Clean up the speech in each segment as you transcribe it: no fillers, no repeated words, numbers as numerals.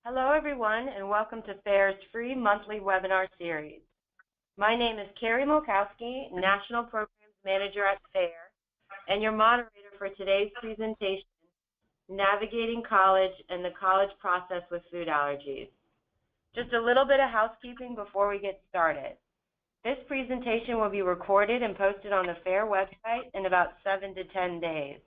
Hello everyone and welcome to FAIR's free monthly webinar series. My name is Carrie Molkowski, National Programs Manager at FAIR, and your moderator for today's presentation, Navigating College and the College Process with Food Allergies. Just a little bit of housekeeping before we get started. This presentation will be recorded and posted on the FAIR website in about 7 to 10 days.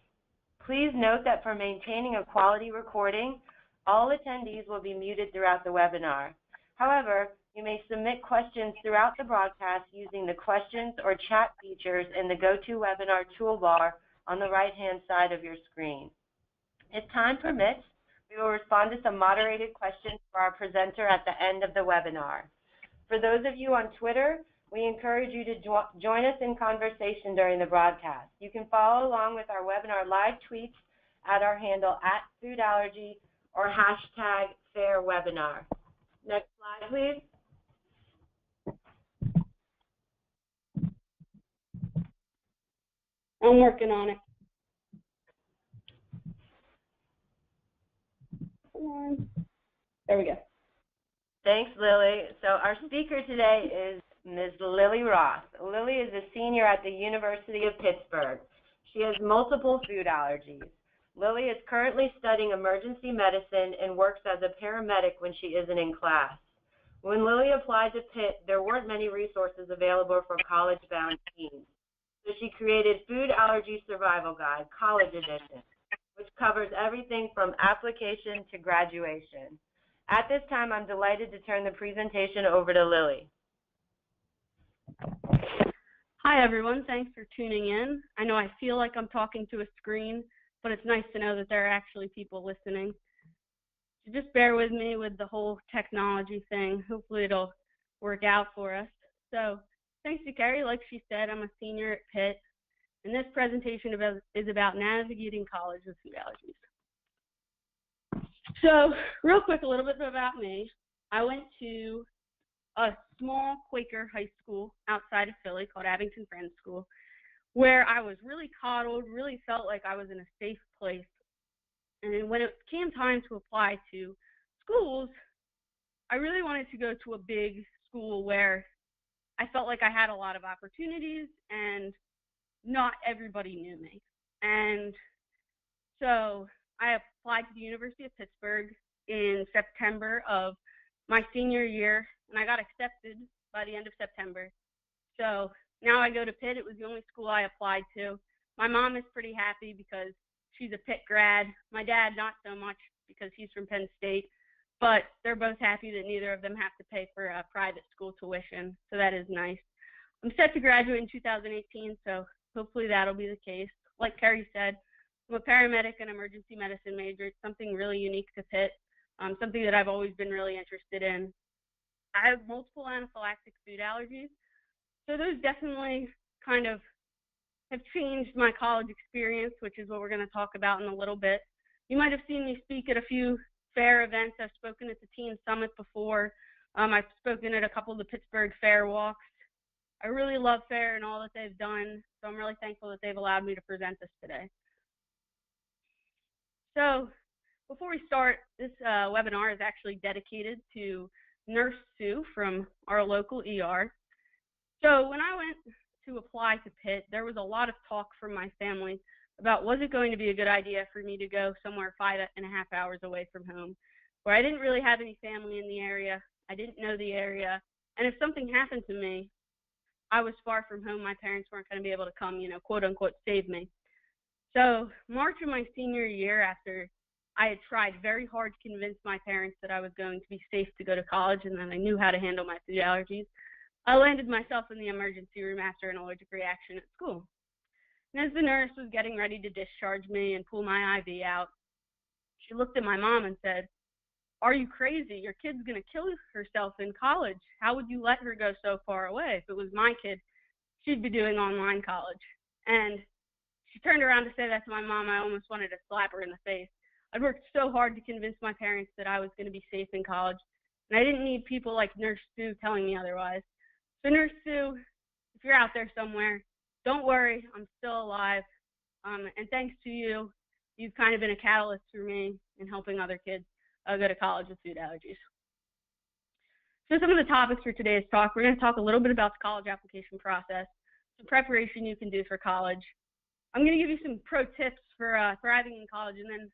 Please note that for maintaining a quality recording, all attendees will be muted throughout the webinar. However, you may submit questions throughout the broadcast using the questions or chat features in the GoToWebinar toolbar on the right-hand side of your screen. If time permits, we will respond to some moderated questions for our presenter at the end of the webinar. For those of you on Twitter, we encourage you to join us in conversation during the broadcast. You can follow along with our webinar live tweets at our handle @foodallergy or #FairWebinar. Next slide, please. I'm working on it. Come on. There we go. Thanks, Lily. So our speaker today is Ms. Lily Roth. Lily is a senior at the University of Pittsburgh. She has multiple food allergies. Lily is currently studying emergency medicine and works as a paramedic when she isn't in class. When Lily applied to Pitt, there weren't many resources available for college-bound teens. So she created Food Allergy Survival Guide, College Edition, which covers everything from application to graduation. At this time, I'm delighted to turn the presentation over to Lily. Hi, everyone. Thanks for tuning in. I know I feel like I'm talking to a screen, but it's nice to know that there are actually people listening. So just bear with me with the whole technology thing. Hopefully it'll work out for us. So thanks to Carrie. Like she said, I'm a senior at Pitt, and this presentation is about navigating college with food allergies. So real quick, a little bit about me. I went to a small Quaker high school outside of Philly called Abington Friends School, where I was really coddled, really felt like I was in a safe place. And when it came time to apply to schools, I really wanted to go to a big school where I felt like I had a lot of opportunities and not everybody knew me. And so I applied to the University of Pittsburgh in September of my senior year, and I got accepted by the end of September. So now I go to Pitt. It was the only school I applied to. My mom is pretty happy because she's a Pitt grad. My dad, not so much because he's from Penn State, but they're both happy that neither of them have to pay for a private school tuition, so that is nice. I'm set to graduate in 2018, so hopefully that'll be the case. Like Carrie said, I'm a paramedic and emergency medicine major. It's something really unique to Pitt, something that I've always been really interested in. I have multiple anaphylactic food allergies, so those definitely kind of have changed my college experience, which is what we're going to talk about in a little bit. You might have seen me speak at a few FAIR events. I've spoken at the Teen Summit before. I've spoken at a couple of the Pittsburgh FAIR walks. I really love FAIR and all that they've done, so I'm really thankful that they've allowed me to present this today. So before we start, this webinar is actually dedicated to Nurse Sue from our local ER. So when I went to apply to Pitt, there was a lot of talk from my family about was it going to be a good idea for me to go somewhere 5.5 hours away from home, where I didn't really have any family in the area, I didn't know the area, and if something happened to me, I was far from home, my parents weren't going to be able to come, quote unquote, save me. So March of my senior year, after I had tried very hard to convince my parents that I was going to be safe to go to college and that I knew how to handle my food allergies, I landed myself in the emergency room after an allergic reaction at school. And as the nurse was getting ready to discharge me and pull my IV out, she looked at my mom and said, "Are you crazy? Your kid's going to kill herself in college. How would you let her go so far away? If it was my kid, she'd be doing online college." And she turned around to say that to my mom. I almost wanted to slap her in the face. I'd worked so hard to convince my parents that I was going to be safe in college, and I didn't need people like Nurse Sue telling me otherwise. So Nurse Sue, if you're out there somewhere, don't worry, I'm still alive. And thanks to you, you've kind of been a catalyst for me in helping other kids. go to college with food allergies. So some of the topics for today's talk, we're going to talk a little bit about the college application process, some preparation you can do for college. I'm going to give you some pro tips for thriving in college, and then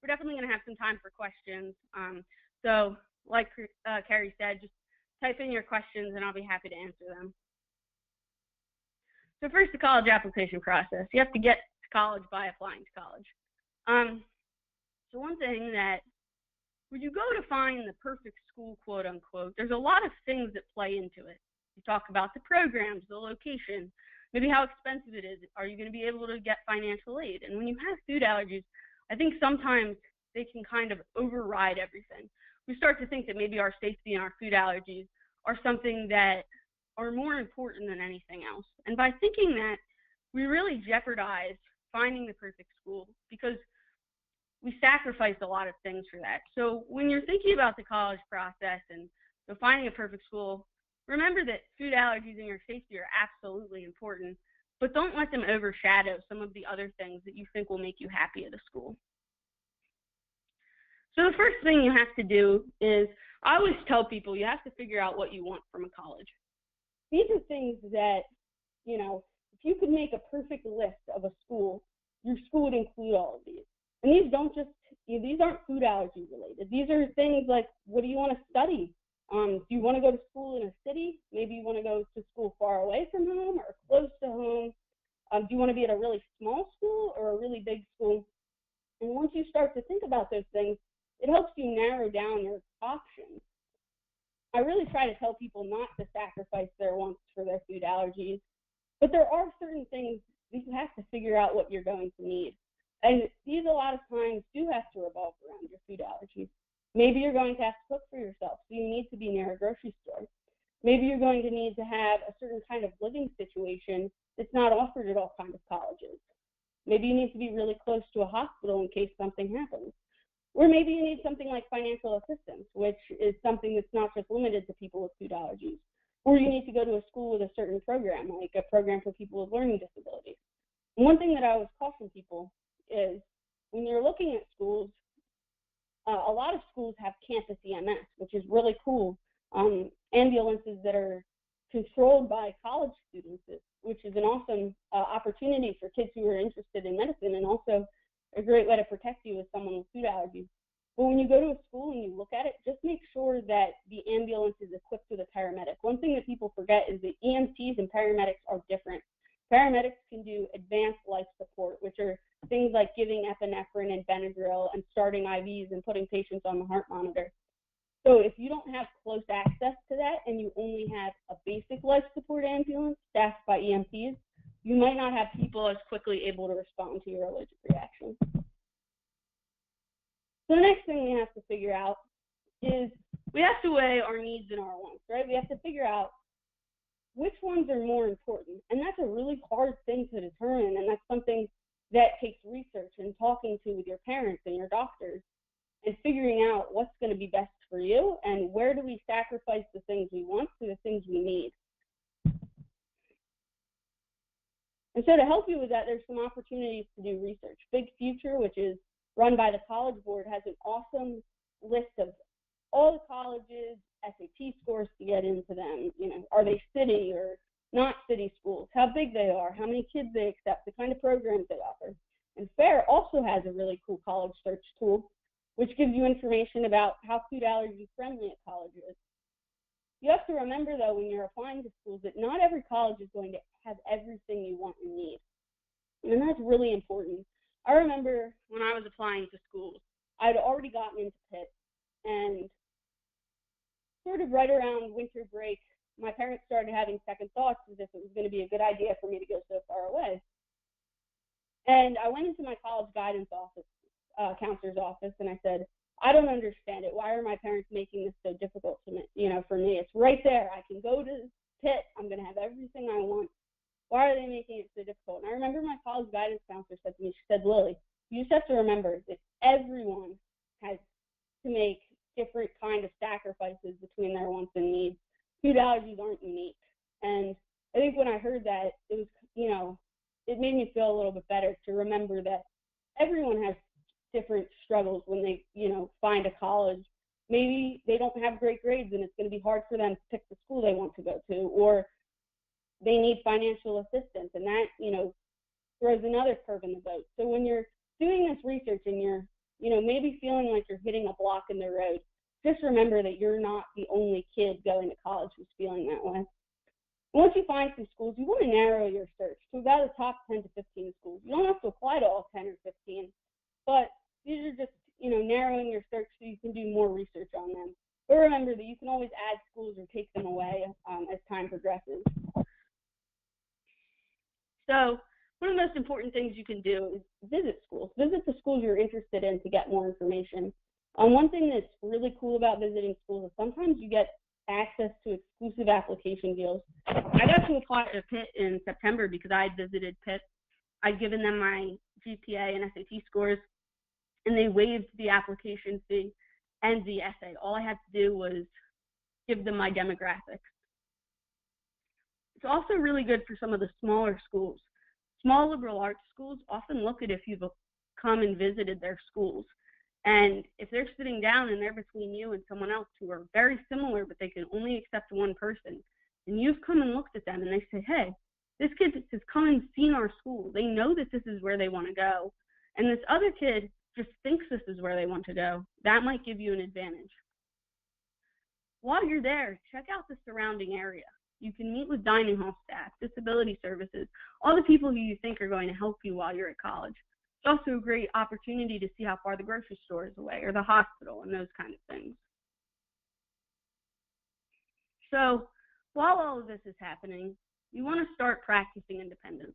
we're definitely going to have some time for questions. So like Carrie said, just type in your questions and I'll be happy to answer them. So first, the college application process. You have to get to college by applying to college. So one thing that when you go to find the perfect school, quote unquote, there's a lot of things that play into it. You talk about the programs, the location, maybe how expensive it is. Are you going to be able to get financial aid? And when you have food allergies, I think sometimes they can kind of override everything. We start to think that maybe our safety and our food allergies are something that are more important than anything else. And by thinking that, we really jeopardize finding the perfect school because we sacrifice a lot of things for that. So when you're thinking about the college process and finding a perfect school, remember that food allergies and your safety are absolutely important, but don't let them overshadow some of the other things that you think will make you happy at a school. So the first thing you have to do is, I always tell people, you have to figure out what you want from a college. These are things that, you know, if you could make a perfect list of a school, your school would include all of these. And these aren't food allergy related. These are things like, what do you want to study? Do you want to go to school in a city? Maybe you want to go to school far away from home or close to home. Do you want to be at a really small school or a really big school? And once you start to think about those things, it helps you narrow down your options. I really try to tell people not to sacrifice their wants for their food allergies, but there are certain things that you have to figure out what you're going to need. And these a lot of times do have to revolve around your food allergies. Maybe you're going to have to cook for yourself, so you need to be near a grocery store. Maybe you're going to need to have a certain kind of living situation that's not offered at all kinds of colleges. Maybe you need to be really close to a hospital in case something happens. Or maybe you need something like financial assistance, which is something that's not just limited to people with food allergies. Or you need to go to a school with a certain program, like a program for people with learning disabilities. And one thing that I always caution people is when you're looking at schools, a lot of schools have campus EMS, which is really cool. Ambulances that are controlled by college students, which is an awesome opportunity for kids who are interested in medicine and also a great way to protect you as someone with food allergies. But when you go to a school and you look at it, just make sure that the ambulance is equipped with a paramedic. One thing that people forget is that EMTs and paramedics are different. Paramedics can do advanced life support, which are things like giving epinephrine and Benadryl and starting IVs and putting patients on the heart monitor. So if you don't have close access to that and you only have a basic life support ambulance staffed by EMTs, you might not have people as quickly able to respond to your allergic reaction. So the next thing we have to figure out is we have to weigh our needs and our wants, right? We have to figure out which ones are more important. And that's a really hard thing to determine, and that's something that takes research and talking to with your parents and your doctors and figuring out what's going to be best for you and where do we sacrifice the things we want for the things we need. And so to help you with that, there's some opportunities to do research. Big Future, which is run by the College Board, has an awesome list of all the colleges, SAT scores to get into them. You know, are they city or not city schools? How big they are? How many kids they accept? The kind of programs they offer. And FAIR also has a really cool college search tool, which gives you information about how food allergy friendly a college is. You have to remember, though, when you're applying to schools, that not every college is going to have everything you want and need. And that's really important. I remember when I was applying to schools, I'd already gotten into Pitt, and sort of right around winter break, my parents started having second thoughts as if it was going to be a good idea for me to go so far away. And I went into my college guidance office, counselor's office, and I said, I don't understand it. Why are my parents making this so difficult to me, for me? It's right there. I can go to Pitt. I'm going to have everything I want. Why are they making it so difficult? And I remember my college guidance counselor said to me, she said, Lily, you just have to remember that everyone has to make different kind of sacrifices between their wants and needs. Food allergies aren't unique. And I think when I heard that, it was, it made me feel a little bit better to remember that everyone has different struggles when they, find a college. Maybe they don't have great grades and it's going to be hard for them to pick the school they want to go to, or they need financial assistance, and that, throws another curve in the boat. So when you're doing this research and you're, maybe feeling like you're hitting a block in the road, just remember that you're not the only kid going to college who's feeling that way. Once you find some schools, you want to narrow your search to about the top 10 to 15 schools. You don't have to apply to all 10 or 15, but these are just, narrowing your search so you can do more research on them. But remember that you can always add schools or take them away as time progresses. So one of the most important things you can do is visit schools. Visit the schools you're interested in to get more information. One thing that's really cool about visiting schools is sometimes you get access to exclusive application deals. I got to apply to Pitt in September because I had visited Pitt. I'd given them my GPA and SAT scores, and they waived the application fee and the essay. All I had to do was give them my demographics. It's also really good for some of the smaller schools. Small liberal arts schools often look at if you've come and visited their schools. And if they're sitting down and they're between you and someone else who are very similar, but they can only accept one person, and you've come and looked at them and they say, hey, this kid has come and seen our school. They know that this is where they want to go. And this other kid just thinks this is where they want to go. That might give you an advantage. While you're there, check out the surrounding area. You can meet with dining hall staff, disability services, all the people who you think are going to help you while you're at college. It's also a great opportunity to see how far the grocery store is away or the hospital and those kind of things. So while all of this is happening, you want to start practicing independence.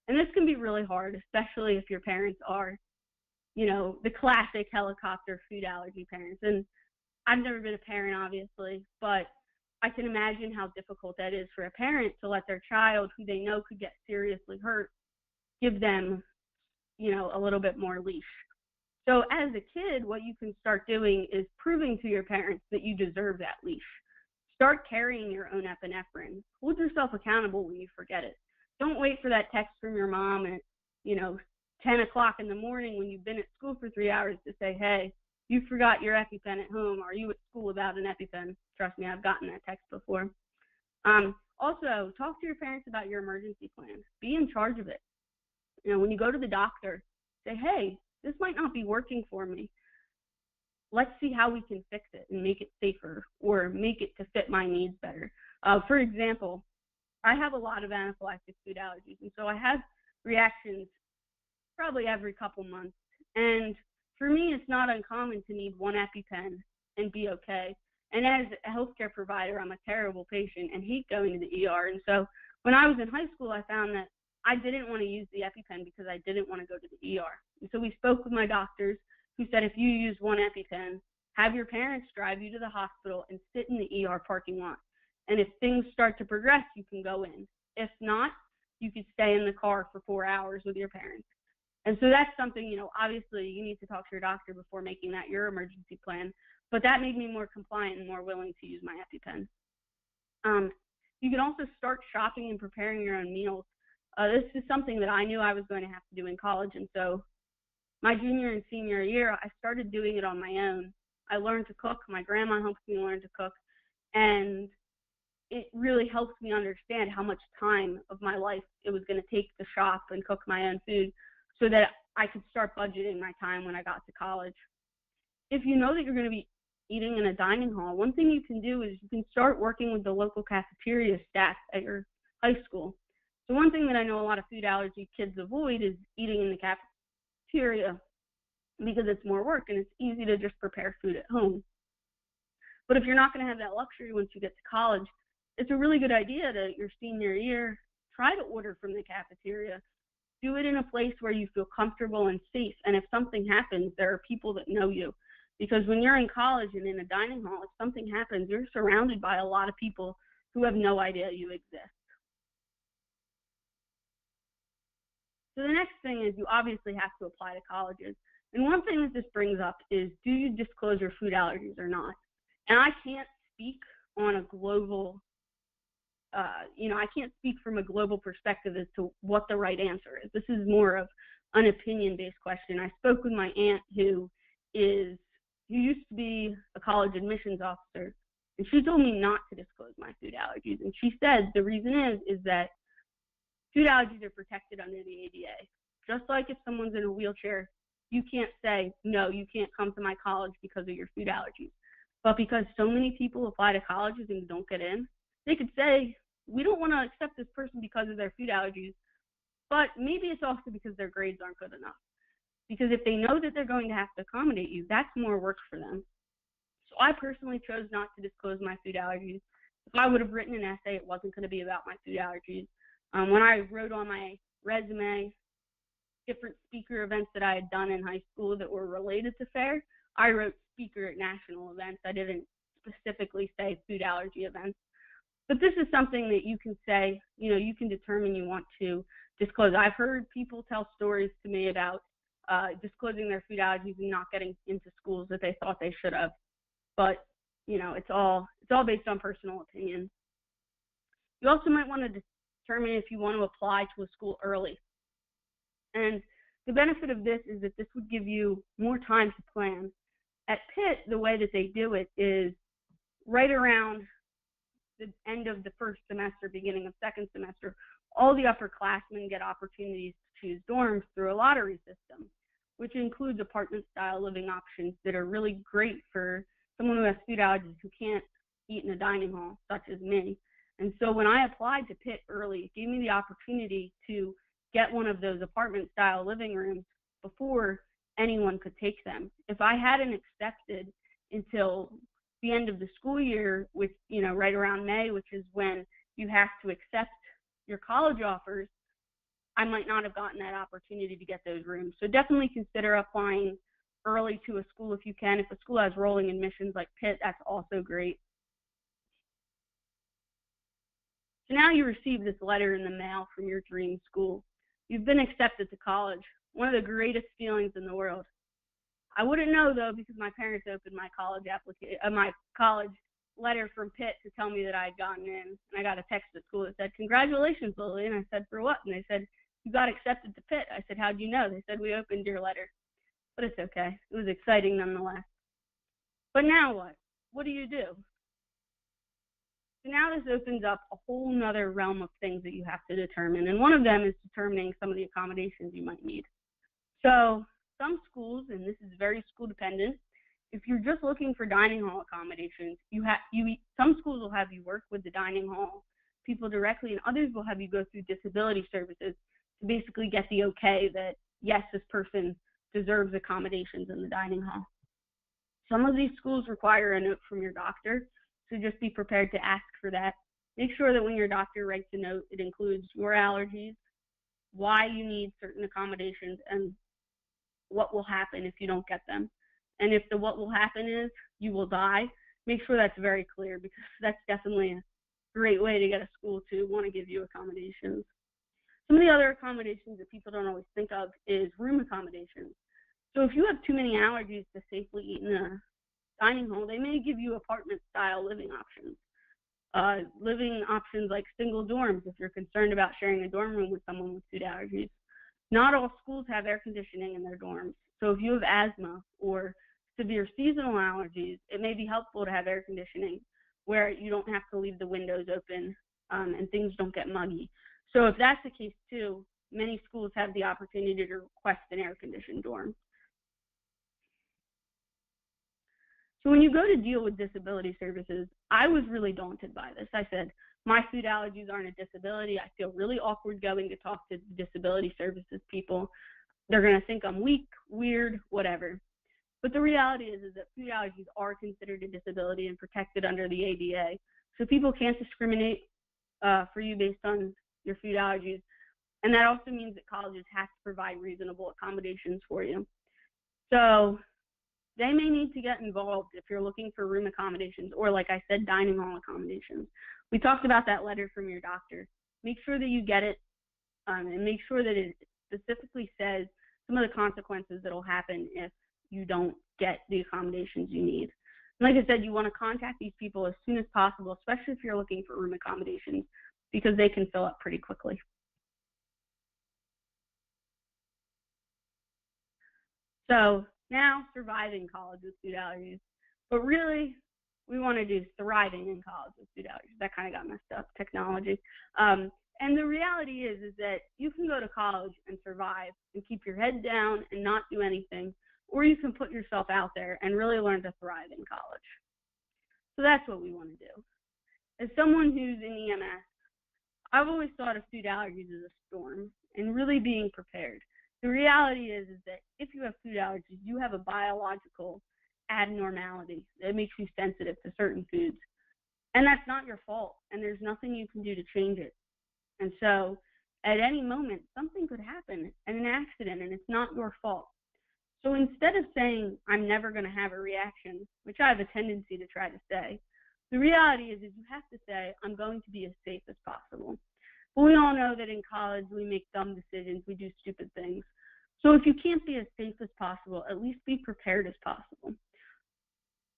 And this can be really hard, especially if your parents are, the classic helicopter food allergy parents. And I've never been a parent, obviously, but I can imagine how difficult that is for a parent to let their child, who they know could get seriously hurt, give them, a little bit more leash. So as a kid, what you can start doing is proving to your parents that you deserve that leash. Start carrying your own epinephrine. Hold yourself accountable when you forget it. Don't wait for that text from your mom at, 10 o'clock in the morning when you've been at school for 3 hours to say, hey, you forgot your EpiPen at home. Are you at school without an EpiPen? Trust me, I've gotten that text before. Also, talk to your parents about your emergency plan. Be in charge of it. When you go to the doctor, say, hey, this might not be working for me. Let's see how we can fix it and make it safer or make it to fit my needs better. For example, I have a lot of anaphylactic food allergies, and so I have reactions probably every couple months. And for me, it's not uncommon to need one EpiPen and be okay. And as a healthcare provider, I'm a terrible patient and hate going to the ER. And so when I was in high school, I found that I didn't want to use the EpiPen because I didn't want to go to the ER. And so we spoke with my doctors who said, if you use one EpiPen, have your parents drive you to the hospital and sit in the ER parking lot. And if things start to progress, you can go in. If not, you could stay in the car for 4 hours with your parents. And so that's something, obviously you need to talk to your doctor before making that your emergency plan. But that made me more compliant and more willing to use my EpiPen. You can also start shopping and preparing your own meals. This is something that I knew I was going to have to do in college. And so my junior and senior year, I started doing it on my own. I learned to cook. My grandma helped me learn to cook. And it really helped me understand how much time of my life it was going to take to shop and cook my own food so that I could start budgeting my time when I got to college. If you know that you're going to be eating in a dining hall, one thing you can do is you can start working with the local cafeteria staff at your high school. So one thing that I know a lot of food allergy kids avoid is eating in the cafeteria because it's more work and it's easy to just prepare food at home. But if you're not going to have that luxury once you get to college, it's a really good idea to your senior year, try to order from the cafeteria. Do it in a place where you feel comfortable and safe. And if something happens, there are people that know you. Because when you're in college and in a dining hall, if something happens, you're surrounded by a lot of people who have no idea you exist. So the next thing is you obviously have to apply to colleges. And one thing that this brings up is, do you disclose your food allergies or not? And I can't speak on a global, I can't speak from a global perspective as to what the right answer is. This is more of an opinion-based question. I spoke with my aunt who used to be a college admissions officer, and she told me not to disclose my food allergies. And she said the reason is that food allergies are protected under the ADA. Just like if someone's in a wheelchair, you can't say, no, you can't come to my college because of your food allergies. But because so many people apply to colleges and don't get in, they could say, we don't want to accept this person because of their food allergies, but maybe it's also because their grades aren't good enough. Because if they know that they're going to have to accommodate you, that's more work for them. So I personally chose not to disclose my food allergies. If I would have written an essay, it wasn't going to be about my food allergies. When I wrote on my resume different speaker events that I had done in high school that were related to FAIR, I wrote speaker at national events. I didn't specifically say food allergy events. But this is something that you can say, you can determine you want to disclose. I've heard people tell stories to me about disclosing their food allergies and not getting into schools that they thought they should have. But, it's all based on personal opinion. You also might want to determine if you want to apply to a school early. And the benefit of this is that this would give you more time to plan. At Pitt, the way that they do it is right around the end of the first semester, beginning of second semester, all the upperclassmen get opportunities to choose dorms through a lottery system, which includes apartment-style living options that are really great for someone who has food allergies who can't eat in a dining hall, such as me. And so when I applied to Pitt early, it gave me the opportunity to get one of those apartment-style living rooms before anyone could take them. If I hadn't accepted until the end of the school year, with right around May, which is when you have to accept your college offers, I might not have gotten that opportunity to get those rooms. So definitely consider applying early to a school if you can. If a school has rolling admissions like Pitt, that's also great. So now you receive this letter in the mail from your dream school. You've been accepted to college, one of the greatest feelings in the world. I wouldn't know, though, because my parents opened my college letter from Pitt to tell me that I had gotten in. And I got a text at school that said, "Congratulations, Lily." And I said, "For what?" And they said, "You got accepted to Pitt." I said, "How'd you know?" They said, "We opened your letter." But it's okay. It was exciting nonetheless. But now what? What do you do? So now this opens up a whole nother realm of things that you have to determine. And one of them is determining some of the accommodations you might need. So some schools, and this is very school dependent, if you're just looking for dining hall accommodations, some schools will have you work with the dining hall people directly, and others will have you go through disability services to basically get the okay that, yes, this person deserves accommodations in the dining hall. Some of these schools require a note from your doctor, so just be prepared to ask for that. Make sure that when your doctor writes a note, it includes your allergies, why you need certain accommodations, and what will happen if you don't get them. And if the what will happen is you will die, make sure that's very clear, because that's definitely a great way to get a school to want to give you accommodations. Some of the other accommodations that people don't always think of is room accommodations. So if you have too many allergies to safely eat in a dining hall, they may give you apartment-style living options. Living options like single dorms if you're concerned about sharing a dorm room with someone with food allergies. Not all schools have air conditioning in their dorms. So if you have asthma or severe seasonal allergies, it may be helpful to have air conditioning where you don't have to leave the windows open and things don't get muggy. So if that's the case too, many schools have the opportunity to request an air-conditioned dorm. So when you go to deal with disability services, I was really daunted by this. I said, my food allergies aren't a disability. I feel really awkward going to talk to disability services people. They're going to think I'm weak, weird, whatever. But the reality is that food allergies are considered a disability and protected under the ADA. So people can't discriminate for you based on your food allergies. And that also means that colleges have to provide reasonable accommodations for you. So they may need to get involved if you're looking for room accommodations or, like I said, dining hall accommodations. We talked about that letter from your doctor. Make sure that you get it and make sure that it specifically says some of the consequences that will happen if you don't get the accommodations you need. And like I said, you want to contact these people as soon as possible, especially if you're looking for room accommodations, because they can fill up pretty quickly. So now surviving college with food allergies, but really we want to do thriving in college with food allergies. That kind of got messed up, technology. And the reality is that you can go to college and survive and keep your head down and not do anything, or you can put yourself out there and really learn to thrive in college. So that's what we want to do. As someone who's in EMS, I've always thought of food allergies as a storm and really being prepared. The reality is that if you have food allergies, you have a biological abnormality that makes you sensitive to certain foods. And that's not your fault, and there's nothing you can do to change it. And so at any moment, something could happen, and an accident, and it's not your fault. So instead of saying, I'm never going to have a reaction, which I have a tendency to try to say, the reality is you have to say, I'm going to be as safe as possible. But we all know that in college, we make dumb decisions, we do stupid things. So if you can't be as safe as possible, at least be prepared as possible.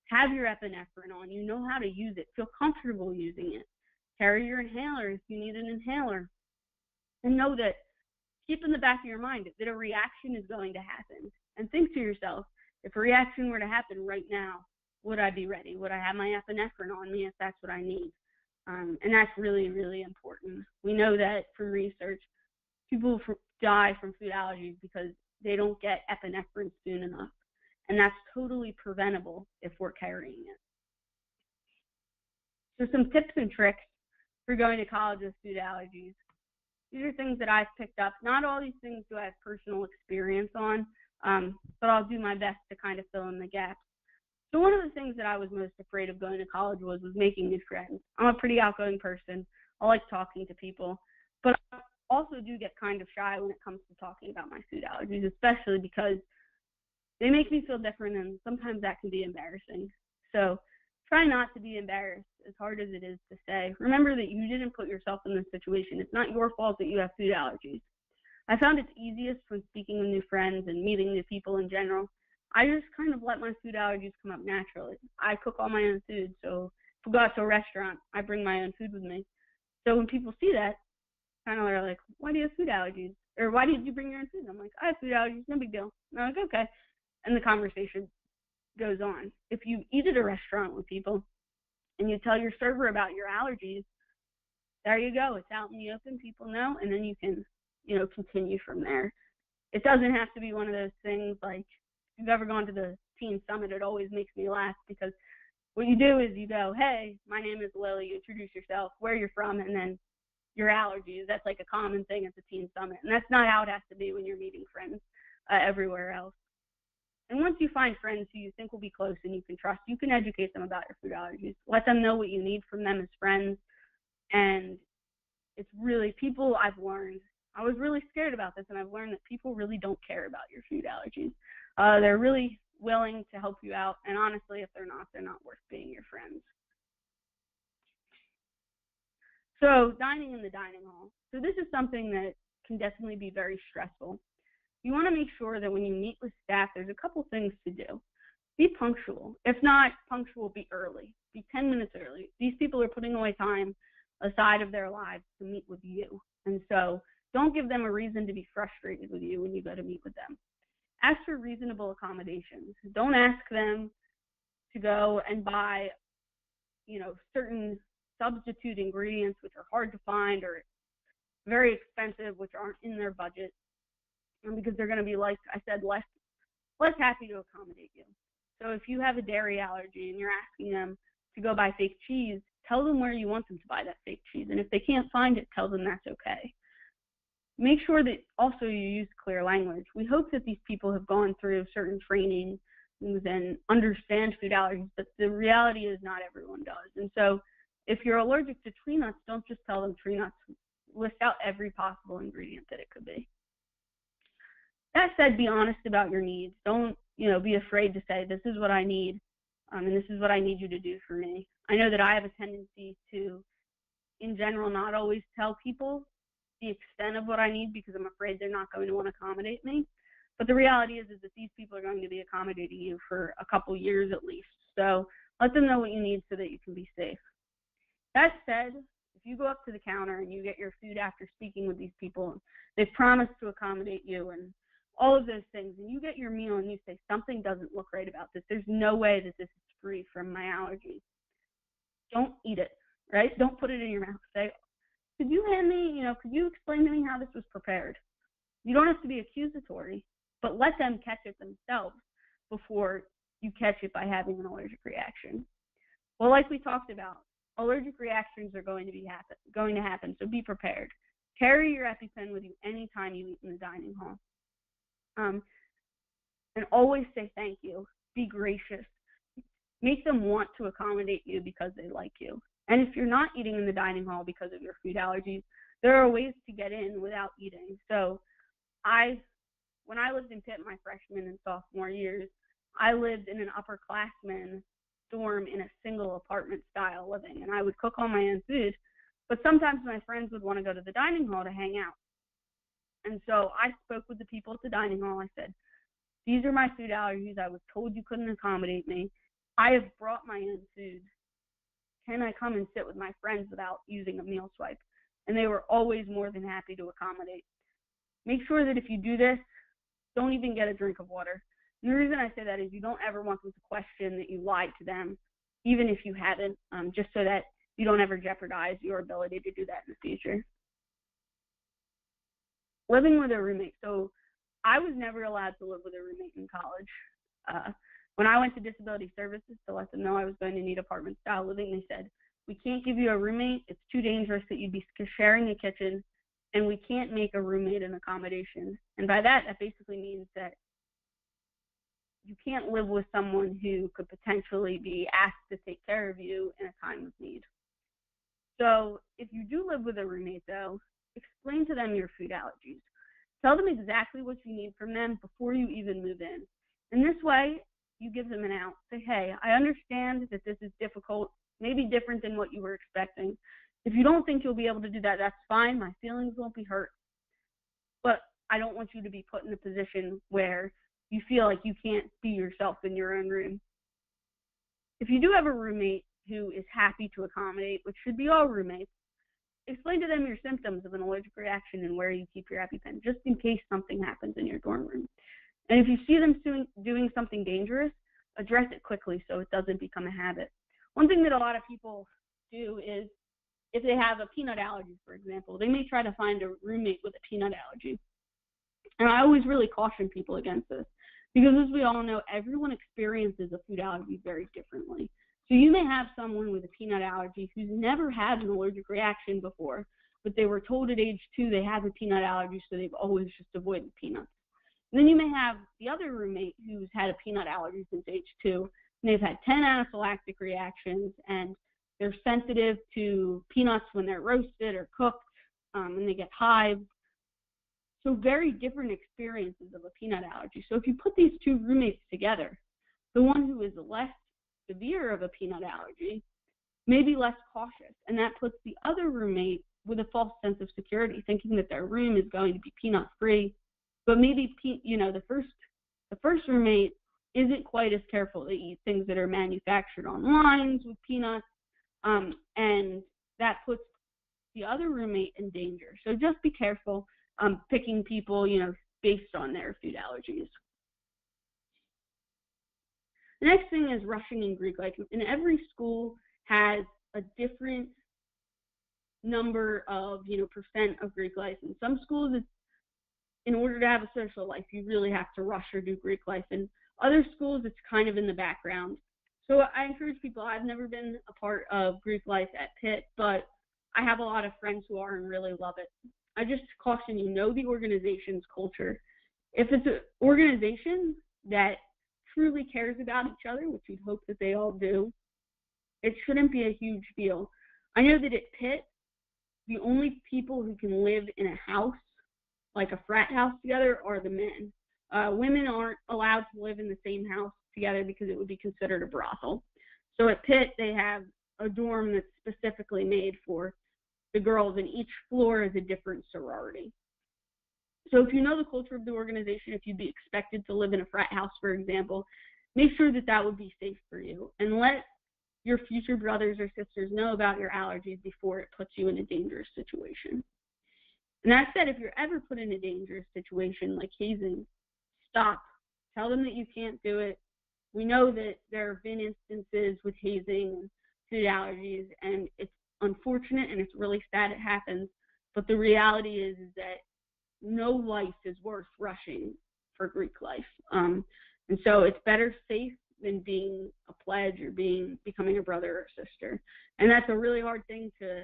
Have your epinephrine on, you know how to use it, feel comfortable using it. Carry your inhaler if you need an inhaler. And know that, keep in the back of your mind that a reaction is going to happen. And think to yourself, if a reaction were to happen right now, would I be ready? Would I have my epinephrine on me if that's what I need? And that's really, really important. We know that from research, people die from food allergies because they don't get epinephrine soon enough. And that's totally preventable if we're carrying it. So some tips and tricks for going to college with food allergies. These are things that I've picked up. Not all these things do I have personal experience on, but I'll do my best to kind of fill in the gaps. So one of the things that I was most afraid of going to college was making new friends. I'm a pretty outgoing person. I like talking to people, but I also do get kind of shy when it comes to talking about my food allergies, especially because they make me feel different, and sometimes that can be embarrassing. So try not to be embarrassed, as hard as it is to say. Remember that you didn't put yourself in this situation. It's not your fault that you have food allergies. I found it's easiest when speaking with new friends and meeting new people in general. I just kind of let my food allergies come up naturally. I cook all my own food, so if we go out to a restaurant, I bring my own food with me. So when people see that, kind of are like, why do you have food allergies? Or why did you bring your own food? And I'm like, I have food allergies, no big deal. And I'm like, okay. And the conversation goes on. If you eat at a restaurant with people and you tell your server about your allergies, there you go. It's out in the open. People know, and then you can, continue from there. It doesn't have to be one of those things like, if you've ever gone to the teen summit, it always makes me laugh because what you do is you go, hey, my name is Lily. You introduce yourself, where you're from, and then your allergies. That's like a common thing at the teen summit, and that's not how it has to be when you're meeting friends everywhere else. And once you find friends who you think will be close and you can trust, you can educate them about your food allergies. Let them know what you need from them as friends. And it's really, people I've learned, I was really scared about this, and I've learned that people really don't care about your food allergies. They're really willing to help you out. And honestly, if they're not worth being your friends. So dining in the dining hall. So this is something that can definitely be very stressful. You want to make sure that when you meet with staff, there's a couple things to do. Be punctual. If not punctual, be early. Be 10 minutes early. These people are putting away time aside of their lives to meet with you. And so don't give them a reason to be frustrated with you when you go to meet with them. Ask for reasonable accommodations. Don't ask them to go and buy, certain substitute ingredients which are hard to find or very expensive, which aren't in their budget. Because they're going to be, like I said, less happy to accommodate you. So if you have a dairy allergy and you're asking them to go buy fake cheese, tell them where you want them to buy that fake cheese. And if they can't find it, tell them that's okay. Make sure that also you use clear language. We hope that these people have gone through certain training and understand food allergies, but the reality is not everyone does. And so if you're allergic to tree nuts, don't just tell them tree nuts. List out every possible ingredient that it could be. That said, be honest about your needs. Don't, be afraid to say, this is what I need, and this is what I need you to do for me. I know that I have a tendency to, in general, not always tell people the extent of what I need because I'm afraid they're not going to want to accommodate me. But the reality is that these people are going to be accommodating you for a couple years at least. So let them know what you need so that you can be safe. That said, if you go up to the counter and you get your food after speaking with these people, they've promised to accommodate you and all of those things, and you get your meal and you say, something doesn't look right about this. There's no way that this is free from my allergies. Don't eat it, right? Don't put it in your mouth. Say, could you hand me, could you explain to me how this was prepared? You don't have to be accusatory, but let them catch it themselves before you catch it by having an allergic reaction. Well, like we talked about, allergic reactions are going to happen, so be prepared. Carry your EpiPen with you anytime you eat in the dining hall. And always say thank you. Be gracious. Make them want to accommodate you because they like you. And if you're not eating in the dining hall because of your food allergies, there are ways to get in without eating. So when I lived in Pitt my freshman and sophomore years, I lived in an upperclassman dorm in a single apartment style living, and I would cook all my own food, but sometimes my friends would want to go to the dining hall to hang out. And so I spoke with the people at the dining hall. I said, these are my food allergies. I was told you couldn't accommodate me. I have brought my own food. Can I come and sit with my friends without using a meal swipe? And they were always more than happy to accommodate. Make sure that if you do this, don't even get a drink of water. And the reason I say that is you don't ever want them to question that you lied to them, even if you haven't, just so that you don't ever jeopardize your ability to do that in the future. Living with a roommate. So I was never allowed to live with a roommate in college. When I went to disability services to let them know I was going to need apartment style living, they said, we can't give you a roommate. It's too dangerous that you'd be sharing a kitchen, and we can't make a roommate an accommodation. And by that basically means that you can't live with someone who could potentially be asked to take care of you in a time of need. So if you do live with a roommate, though, explain to them your food allergies. Tell them exactly what you need from them before you even move in. In this way, you give them an out. Say, hey, I understand that this is difficult, maybe different than what you were expecting. If you don't think you'll be able to do that, that's fine. My feelings won't be hurt. But I don't want you to be put in a position where you feel like you can't be yourself in your own room. If you do have a roommate who is happy to accommodate, which should be all roommates, explain to them your symptoms of an allergic reaction and where you keep your EpiPen, just in case something happens in your dorm room. And if you see them doing something dangerous, address it quickly so it doesn't become a habit. One thing that a lot of people do is, if they have a peanut allergy, for example, they may try to find a roommate with a peanut allergy. And I always really caution people against this, because as we all know, everyone experiences a food allergy very differently. So you may have someone with a peanut allergy who's never had an allergic reaction before, but they were told at age 2 they have a peanut allergy, so they've always just avoided peanuts. And then you may have the other roommate who's had a peanut allergy since age 2, and they've had 10 anaphylactic reactions, and they're sensitive to peanuts when they're roasted or cooked, and they get hives. So very different experiences of a peanut allergy. So if you put these two roommates together, the one who is less severe of a peanut allergy may be less cautious, and that puts the other roommate with a false sense of security, thinking that their room is going to be peanut-free. But maybe the first roommate isn't quite as careful to eat things that are manufactured on lines with peanuts, and that puts the other roommate in danger. So just be careful picking people, based on their food allergies. The next thing is rushing in Greek life. And every school has a different number of, percent of Greek life. In some schools, it's, in order to have a social life, you really have to rush or do Greek life. In other schools, it's kind of in the background. So I encourage people, I've never been a part of Greek life at Pitt, but I have a lot of friends who are and really love it. I just caution you, know the organization's culture. If it's an organization that truly cares about each other, which you'd hope that they all do, it shouldn't be a huge deal. I know that at Pitt, the only people who can live in a house, like a frat house together, are the men. Women aren't allowed to live in the same house together because it would be considered a brothel. So at Pitt, they have a dorm that's specifically made for the girls, and each floor is a different sorority. So if you know the culture of the organization, if you'd be expected to live in a frat house, for example, make sure that that would be safe for you, and let your future brothers or sisters know about your allergies before it puts you in a dangerous situation. And that said, if you're ever put in a dangerous situation like hazing, stop. Tell them that you can't do it. We know that there have been instances with hazing and food allergies, and it's unfortunate and it's really sad it happens. But the reality is that no life is worth rushing for Greek life. And so it's better safe than being a pledge or becoming a brother or sister. And that's a really hard thing to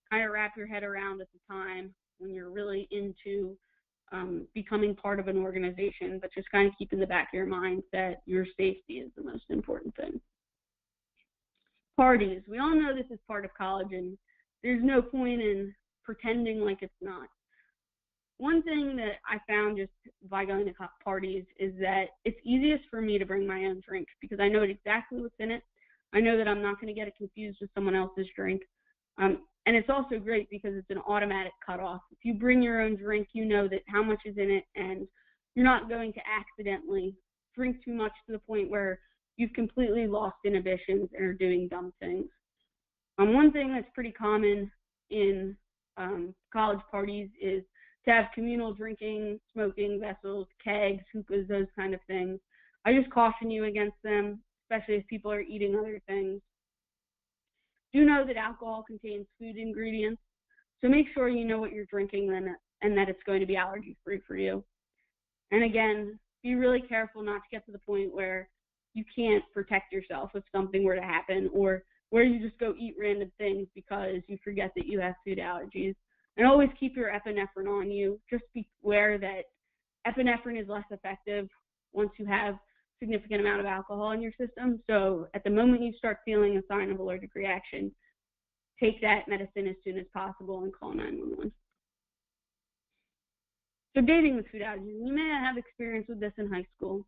kind of wrap your head around at the time when you're really into becoming part of an organization, but just kind of keep in the back of your mind that your safety is the most important thing. Parties. We all know this is part of college, and there's no point in pretending like it's not. One thing that I found just by going to parties is that it's easiest for me to bring my own drink because I know exactly what's in it. I know that I'm not going to get it confused with someone else's drink. And it's also great because it's an automatic cutoff. If you bring your own drink, you know that how much is in it, and you're not going to accidentally drink too much to the point where you've completely lost inhibitions and are doing dumb things. One thing that's pretty common in college parties is to have communal drinking, smoking vessels, kegs, hookahs, those kind of things. I just caution you against them, especially if people are eating other things. Do know that alcohol contains food ingredients, so make sure you know what you're drinking and that it's going to be allergy-free for you. And again, be really careful not to get to the point where you can't protect yourself if something were to happen, or where you just go eat random things because you forget that you have food allergies. And always keep your epinephrine on you. Just be aware that epinephrine is less effective once you have significant amount of alcohol in your system. So at the moment you start feeling a sign of allergic reaction, take that medicine as soon as possible and call 911. So dating with food allergies. You may have experience with this in high school.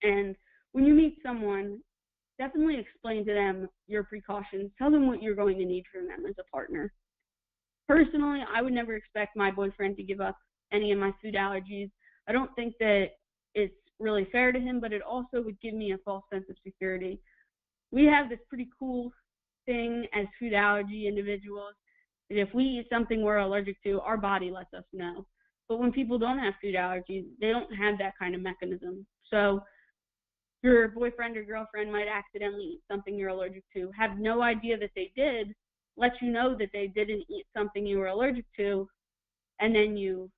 And when you meet someone, definitely explain to them your precautions. Tell them what you're going to need from them as a partner. Personally, I would never expect my boyfriend to give up any of my food allergies. I don't think that it's really fair to him, but it also would give me a false sense of security. We have this pretty cool thing as food allergy individuals that if we eat something we're allergic to, our body lets us know. But when people don't have food allergies, they don't have that kind of mechanism. So your boyfriend or girlfriend might accidentally eat something you're allergic to, have no idea that they did, let you know that they didn't eat something you were allergic to, and then you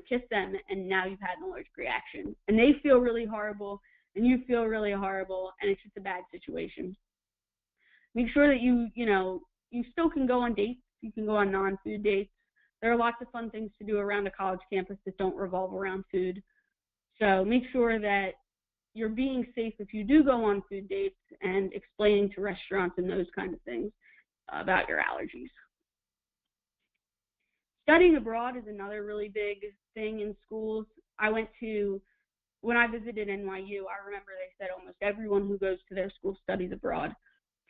kiss them, and now you've had an allergic reaction. And they feel really horrible, and you feel really horrible, and it's just a bad situation. Make sure that you still can go on dates. You can go on non-food dates. There are lots of fun things to do around a college campus that don't revolve around food. So make sure that you're being safe if you do go on food dates and explaining to restaurants and those kind of things about your allergies. Studying abroad is another really big thing in schools. When I visited NYU, I remember they said almost everyone who goes to their school studies abroad.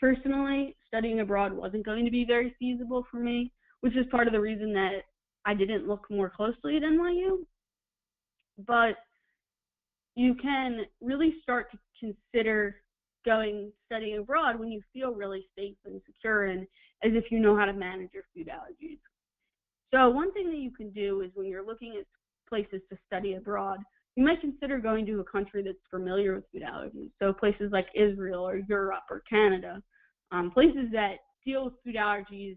Personally, studying abroad wasn't going to be very feasible for me, which is part of the reason that I didn't look more closely at NYU. But you can really start to consider studying abroad when you feel really safe and secure and as if you know how to manage your food allergies. So one thing that you can do is when you're looking at places to study abroad, you might consider going to a country that's familiar with food allergies. So places like Israel or Europe or Canada, places that deal with food allergies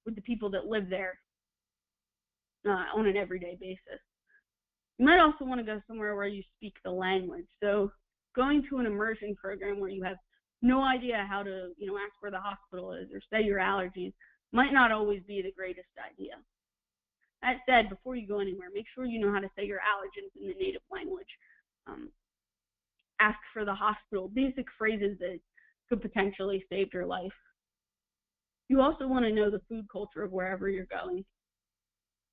with the people that live there on an everyday basis. You might also want to go somewhere where you speak the language. So going to an immersion program where you have no idea how to, ask where the hospital is or say your allergies might not always be the greatest idea. That said, before you go anywhere, make sure you know how to say your allergens in the native language. Ask for the hospital, basic phrases that could potentially save your life. You also want to know the food culture of wherever you're going.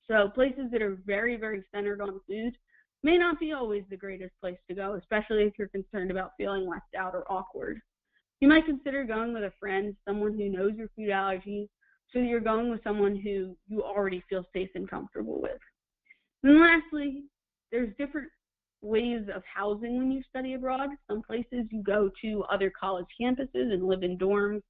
So places that are very, very centered on food may not be always the greatest place to go, especially if you're concerned about feeling left out or awkward. You might consider going with a friend, someone who knows your food allergies, so that you're going with someone who you already feel safe and comfortable with. And lastly, there's different ways of housing when you study abroad. Some places you go to other college campuses and live in dorms.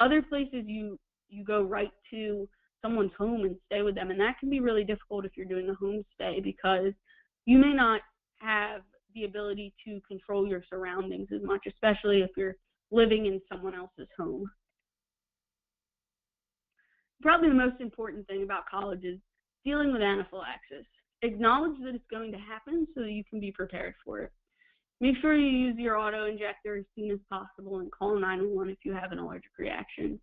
Other places you go right to someone's home and stay with them, and that can be really difficult if you're doing a home stay because you may not have the ability to control your surroundings as much, especially if you're living in someone else's home. Probably the most important thing about college is dealing with anaphylaxis. Acknowledge that it's going to happen so that you can be prepared for it. Make sure you use your auto-injector as soon as possible and call 911 if you have an allergic reaction.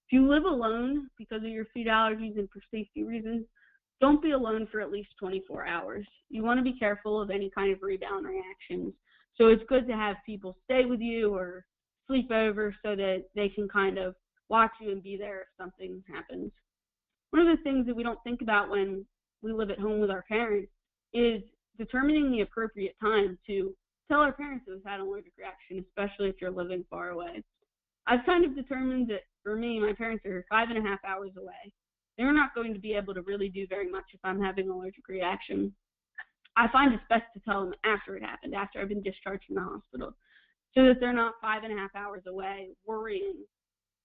If you live alone because of your food allergies and for safety reasons, don't be alone for at least 24 hours. You want to be careful of any kind of rebound reactions. So it's good to have people stay with you or sleep over so that they can kind of watch you and be there if something happens. One of the things that we don't think about when we live at home with our parents is determining the appropriate time to tell our parents that we've had an allergic reaction, especially if you're living far away. I've kind of determined that for me, my parents are 5.5 hours away. They're not going to be able to really do very much if I'm having an allergic reaction. I find it's best to tell them after it happened, after I've been discharged from the hospital, so that they're not 5.5 hours away worrying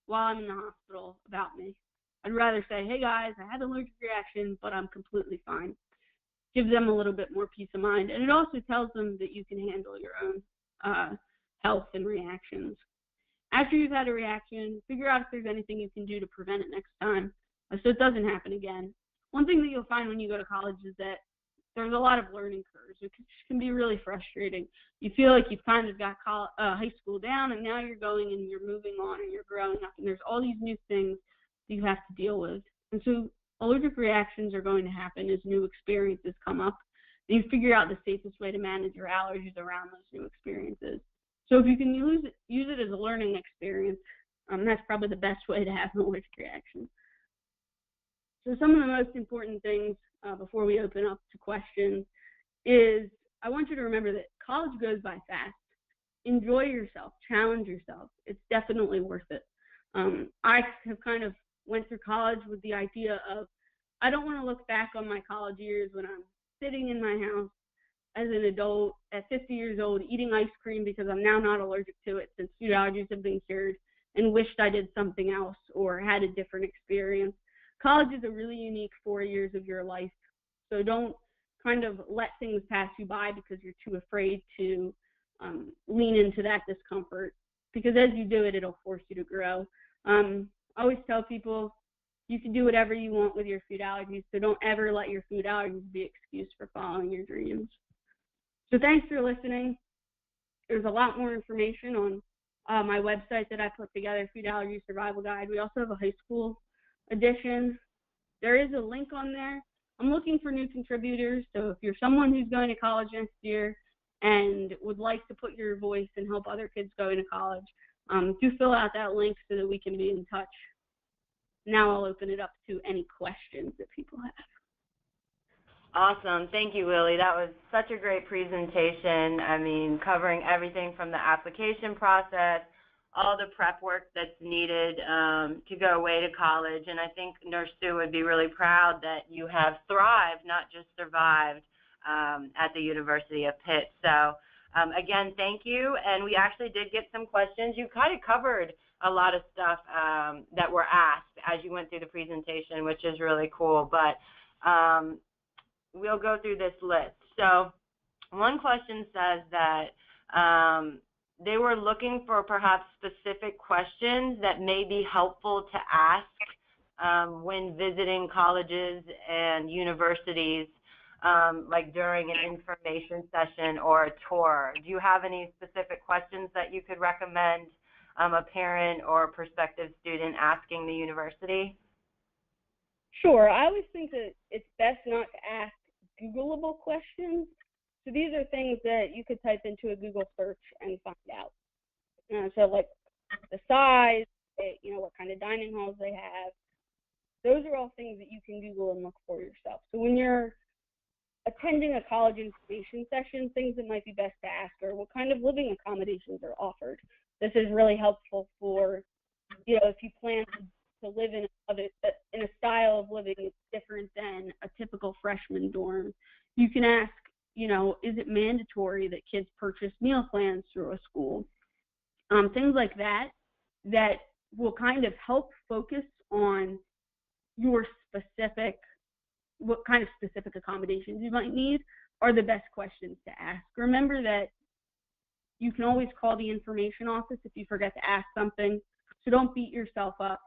while I'm in the hospital about me. I'd rather say, hey guys, I had an allergic reaction, but I'm completely fine. Gives them a little bit more peace of mind, and it also tells them that you can handle your own health and reactions. After you've had a reaction, figure out if there's anything you can do to prevent it next time so it doesn't happen again. One thing that you'll find when you go to college is that there's a lot of learning curves, which can be really frustrating. You feel like you've kind of got high school down, and now you're going and you're moving on and you're growing up, and there's all these new things that you have to deal with. And so allergic reactions are going to happen as new experiences come up, and you figure out the safest way to manage your allergies around those new experiences. So if you can use it as a learning experience, that's probably the best way to have an allergic reaction. So some of the most important things before we open up to questions is I want you to remember that college goes by fast. Enjoy yourself, challenge yourself. It's definitely worth it. I have kind of went through college with the idea of I don't want to look back on my college years when I'm sitting in my house as an adult at 50 years old eating ice cream because I'm now not allergic to it since food allergies have been cured, and wished I did something else or had a different experience. College is a really unique 4 years of your life, so don't kind of let things pass you by because you're too afraid to lean into that discomfort, because as you do it, it'll force you to grow. I always tell people you can do whatever you want with your food allergies, so don't ever let your food allergies be an excuse for following your dreams. So thanks for listening. There's a lot more information on my website that I put together, Food Allergy Survival Guide. We also have a high school edition. There is a link on there. I'm looking for new contributors, so if you're someone who's going to college next year and would like to put your voice and help other kids going to college, do fill out that link so that we can be in touch. Now I'll open it up to any questions that people have. Awesome. Thank you, Lily. That was such a great presentation. I mean, covering everything from the application process, all the prep work that's needed to go away to college. And I think Nurse Sue would be really proud that you have thrived, not just survived, at the University of Pitt. So, again, thank you. And we actually did get some questions. You kind of covered a lot of stuff that were asked as you went through the presentation, which is really cool. But we'll go through this list. So one question says that they were looking for perhaps specific questions that may be helpful to ask when visiting colleges and universities, like during an information session or a tour. Do you have any specific questions that you could recommend a parent or a prospective student asking the university? Sure. I always think that it's best not to ask Googleable questions. So these are things that you could type into a Google search and find out. So like the size, what kind of dining halls they have. Those are all things that you can Google and look for yourself. So when you're attending a college information session, things that might be best to ask are what kind of living accommodations are offered. This is really helpful for, if you plan to live in a style of living that's different than a typical freshman dorm. You can ask, is it mandatory that kids purchase meal plans through a school? Things like that will kind of help focus on your what kind of specific accommodations you might need, are the best questions to ask. Remember that you can always call the information office if you forget to ask something, so don't beat yourself up.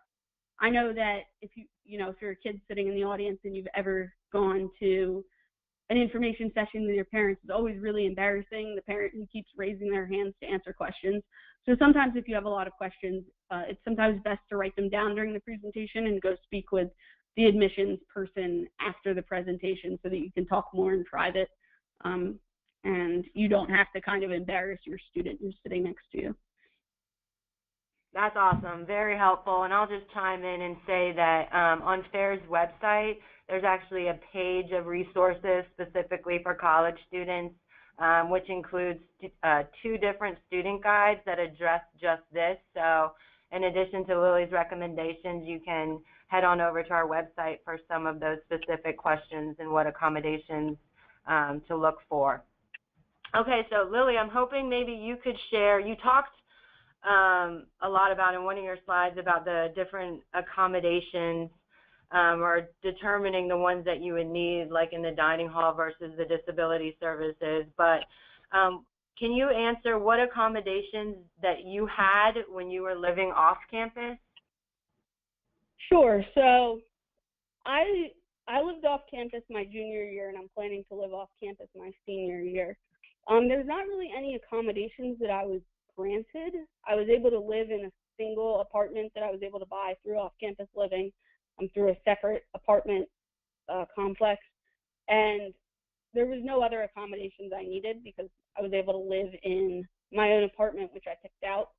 I know that if you're a kid sitting in the audience and you've ever gone to an information session with your parents, it's always really embarrassing, the parent who keeps raising their hands to answer questions. So sometimes if you have a lot of questions, it's sometimes best to write them down during the presentation and go speak with the admissions person after the presentation so that you can talk more in private, and you don't have to kind of embarrass your student who's sitting next to you. That's awesome. Very helpful. And I'll just chime in and say that on FAIR's website, there's actually a page of resources specifically for college students, which includes 2 different student guides that address just this. So in addition to Lily's recommendations, you can head on over to our website for some of those specific questions and what accommodations to look for. Okay, so Lily, I'm hoping maybe you could share, you talked a lot about in one of your slides about the different accommodations or determining the ones that you would need, like in the dining hall versus the disability services. But can you answer what accommodations that you had when you were living off campus? Sure. So I lived off campus my junior year, and I'm planning to live off campus my senior year. There's not really any accommodations that I was granted. I was able to live in a single apartment that I was able to buy through off-campus living, through a separate apartment complex, and there was no other accommodations I needed because I was able to live in my own apartment, which I picked out.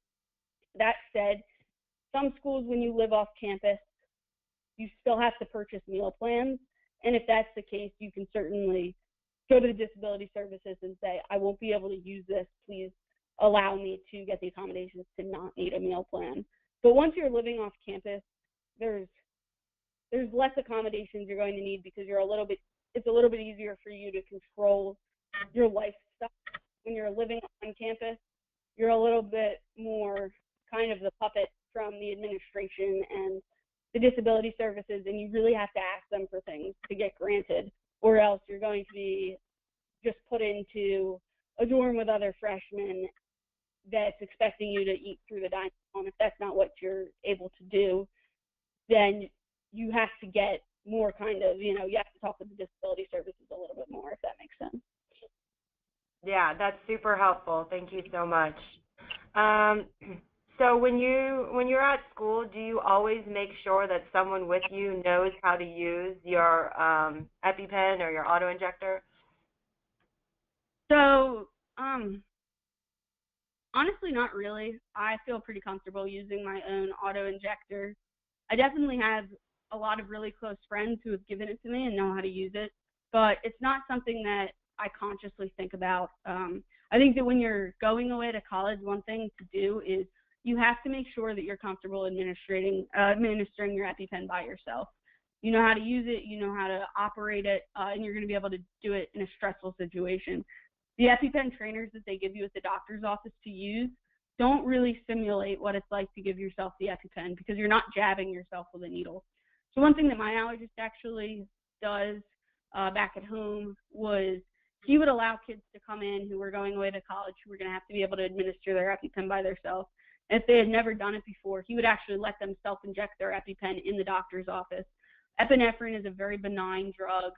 That said, some schools, when you live off campus, you still have to purchase meal plans, and if that's the case, you can certainly go to the disability services and say, I won't be able to use this, please allow me to get the accommodations to not need a meal plan. But once you're living off campus, there's less accommodations you're going to need because it's a little bit easier for you to control your lifestyle. When you're living on campus, you're a little bit more kind of the puppet from the administration and the disability services, and you really have to ask them for things to get granted, or else you're going to be just put into a dorm with other freshmen that's expecting you to eat through the dining hall. And if that's not what you're able to do, then you have to get more kind of, you have to talk with the disability services a little bit more, if that makes sense. Yeah, that's super helpful. Thank you so much. So when you're at school, do you always make sure that someone with you knows how to use your EpiPen or your auto injector? So, honestly, not really. I feel pretty comfortable using my own auto injector. I definitely have a lot of really close friends who have given it to me and know how to use it, but it's not something that I consciously think about. I think that when you're going away to college, one thing to do is you have to make sure that you're comfortable administering your EpiPen by yourself. You know how to use it, you know how to operate it, and you're going to be able to do it in a stressful situation. The EpiPen trainers that they give you at the doctor's office to use don't really simulate what it's like to give yourself the EpiPen because you're not jabbing yourself with a needle. So one thing that my allergist actually does back at home was he would allow kids to come in who were going away to college who were going to have to be able to administer their EpiPen by themselves. And if they had never done it before, he would actually let them self-inject their EpiPen in the doctor's office. Epinephrine is a very benign drug.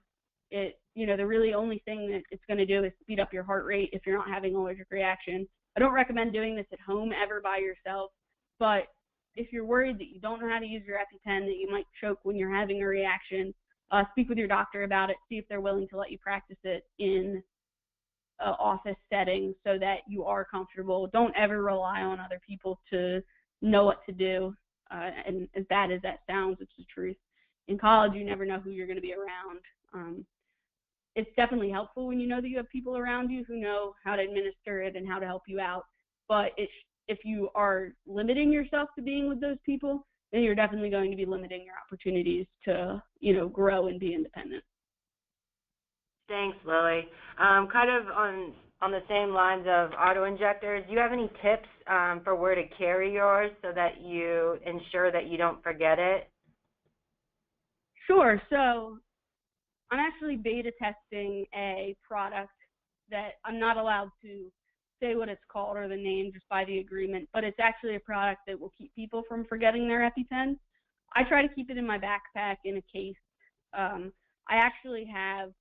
The really only thing that it's going to do is speed up your heart rate if you're not having an allergic reaction. I don't recommend doing this at home ever by yourself, but if you're worried that you don't know how to use your EpiPen, that you might choke when you're having a reaction, speak with your doctor about it, see if they're willing to let you practice it in an office setting so that you are comfortable. Don't ever rely on other people to know what to do, and as bad as that sounds, it's the truth. In college, you never know who you're going to be around. It's definitely helpful when you know that you have people around you who know how to administer it and how to help you out. But if you are limiting yourself to being with those people, then you're definitely going to be limiting your opportunities to, grow and be independent. Thanks, Lily. Kind of on the same lines of auto injectors, do you have any tips for where to carry yours so that you ensure that you don't forget it? Sure. So I'm actually beta testing a product that I'm not allowed to say what it's called or the name just by the agreement, but it's actually a product that will keep people from forgetting their EpiPen. I try to keep it in my backpack in a case. I actually have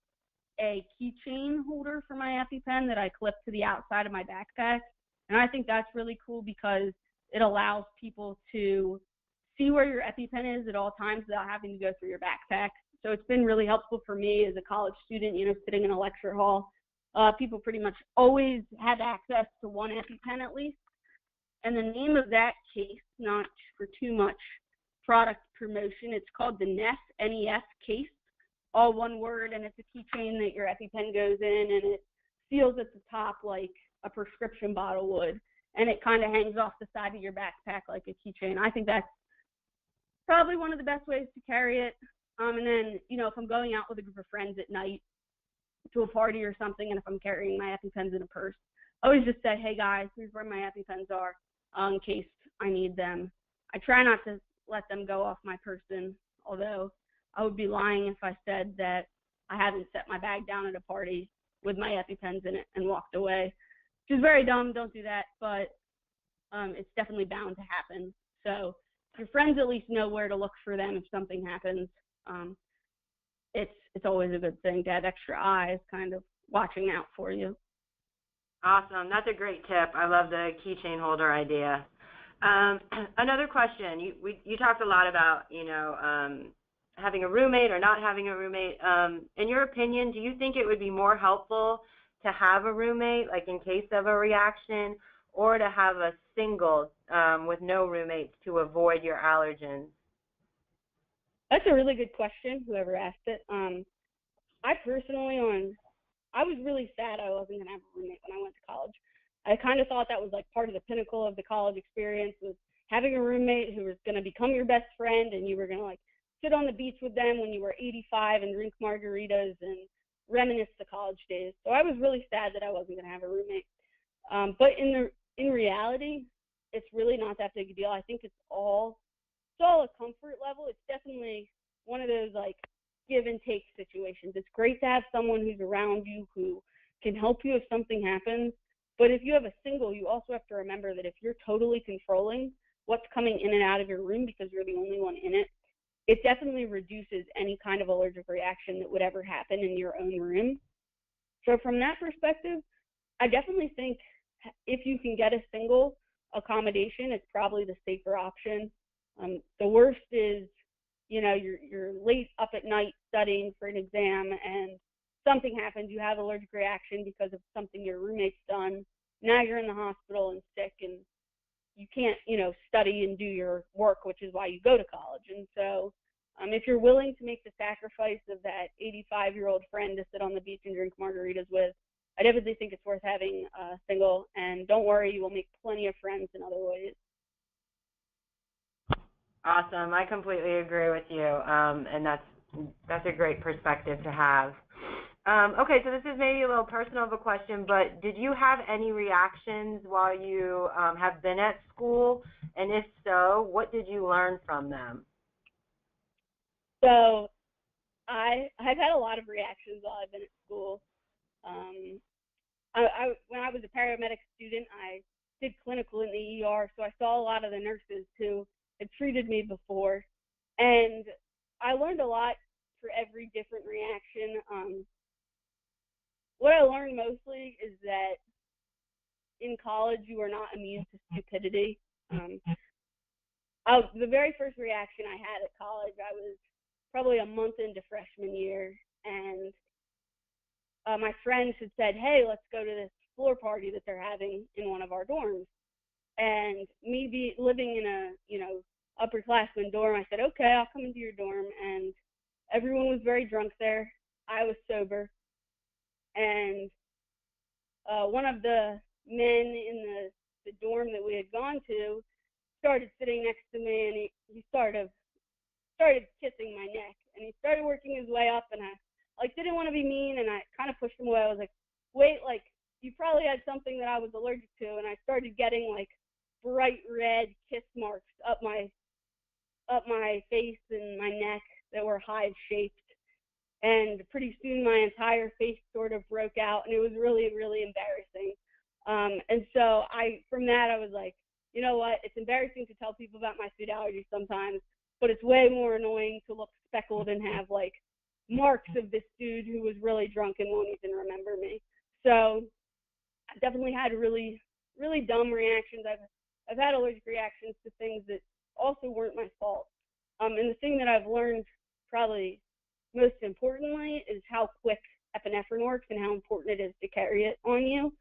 a keychain holder for my EpiPen that I clip to the outside of my backpack, and I think that's really cool because it allows people to see where your EpiPen is at all times without having to go through your backpack. So it's been really helpful for me as a college student, sitting in a lecture hall. People pretty much always had access to one EpiPen at least. And the name of that case, not for too much product promotion, it's called the NES, N-E-S case, all one word, and it's a keychain that your EpiPen goes in, and it seals at the top like a prescription bottle would, and it kind of hangs off the side of your backpack like a keychain. I think that's probably one of the best ways to carry it. And then, if I'm going out with a group of friends at night to a party or something, and if I'm carrying my EpiPens in a purse, I always just say, hey guys, here's where my EpiPens are in case I need them. I try not to let them go off my person, although I would be lying if I said that I haven't set my bag down at a party with my EpiPens in it and walked away, which is very dumb. Don't do that, but it's definitely bound to happen. So if your friends at least know where to look for them if something happens, it's always a good thing to have extra eyes kind of watching out for you. Awesome. That's a great tip. I love the keychain holder idea. Another question. You talked a lot about, having a roommate or not having a roommate. In your opinion, do you think it would be more helpful to have a roommate, like in case of a reaction, or to have a single with no roommates to avoid your allergens? That's a really good question, whoever asked it. I personally, I was really sad I wasn't going to have a roommate when I went to college. I kind of thought that was like part of the pinnacle of the college experience, was having a roommate who was going to become your best friend, and you were going to like sit on the beach with them when you were 85 and drink margaritas and reminisce the college days. So I was really sad that I wasn't going to have a roommate. But in reality, it's really not that big a deal. I think it's all a comfort level. It's definitely one of those like give and take situations. It's great to have someone who's around you who can help you if something happens. But if you have a single, you also have to remember that if you're totally controlling what's coming in and out of your room because you're the only one in it, it definitely reduces any kind of allergic reaction that would ever happen in your own room. So from that perspective, I definitely think if you can get a single accommodation, it's probably the safer option. The worst is, you're late up at night studying for an exam and something happens, you have allergic reaction because of something your roommate's done. Now you're in the hospital and sick and you can't, study and do your work, which is why you go to college. And so if you're willing to make the sacrifice of that 85-year-old friend to sit on the beach and drink margaritas with, I definitely think it's worth having a single. And don't worry, you will make plenty of friends in other ways. Awesome. I completely agree with you, and that's a great perspective to have. Okay, so this is maybe a little personal of a question, but did you have any reactions while you have been at school? And if so, what did you learn from them? So I've had a lot of reactions while I've been at school. When I was a paramedic student, I did clinical in the ER, so I saw a lot of the nurses who had treated me before, and I learned a lot for every different reaction. What I learned mostly is that in college you are not immune to stupidity. The very first reaction I had at college, I was probably a month into freshman year, and my friends had said, hey, let's go to this floor party that they're having in one of our dorms. And me living in a, upperclassman dorm, I said, okay, I'll come into your dorm. And everyone was very drunk there. I was sober. And one of the men in the dorm that we had gone to started sitting next to me, and he started kissing my neck. And he started working his way up, and I didn't want to be mean, and I kind of pushed him away. I was like, wait, you probably had something that I was allergic to. And I started getting bright red kiss marks up my face and my neck that were hive shaped. and pretty soon my entire face sort of broke out, and it was really, really embarrassing. And so from that, I was like, you know what? It's embarrassing to tell people about my food allergies sometimes, but it's way more annoying to look speckled and have like marks of this dude who was really drunk and won't even remember me. So I definitely had really, really dumb reactions. I've had allergic reactions to things that also weren't my fault. And the thing that I've learned probably most importantly is how quick epinephrine works and how important it is to carry it on you.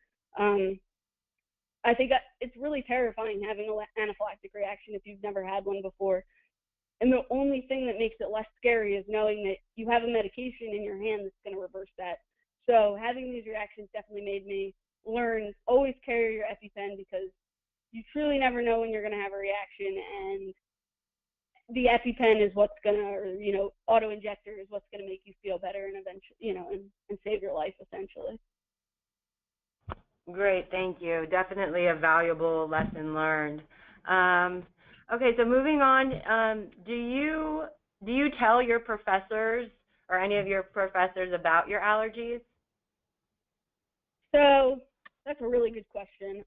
I think it's really terrifying having an anaphylactic reaction if you've never had one before. And the only thing that makes it less scary is knowing that you have a medication in your hand that's going to reverse that. So having these reactions definitely made me learn, always carry your EpiPen, because you truly never know when you're going to have a reaction, and the EpiPen is what's going to, or, auto injector is what's going to make you feel better and eventually, and save your life essentially. Great, thank you. Definitely a valuable lesson learned. Okay, so moving on, do you tell your professors or any of your professors about your allergies? So that's a really good question.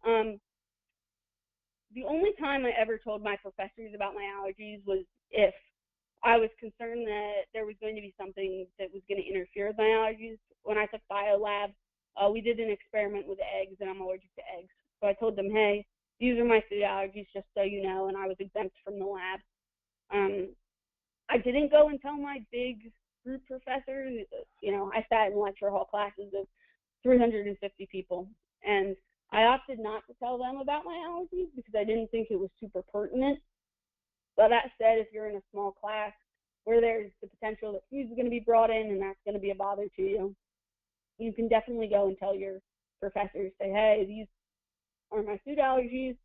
The only time I ever told my professors about my allergies was if I was concerned that there was going to be something that was going to interfere with my allergies. When I took biolab, we did an experiment with eggs, and I'm allergic to eggs. So I told them, hey, these are my food allergies, just so you know, and I was exempt from the lab. I didn't go and tell my big group professors. I sat in lecture hall classes of 350 people, and I opted not to tell them about my allergies because I didn't think it was super pertinent. But that said, if you're in a small class where there's the potential that food's going to be brought in and that's going to be a bother to you, you can definitely go and tell your professors, say, hey, these are my food allergies.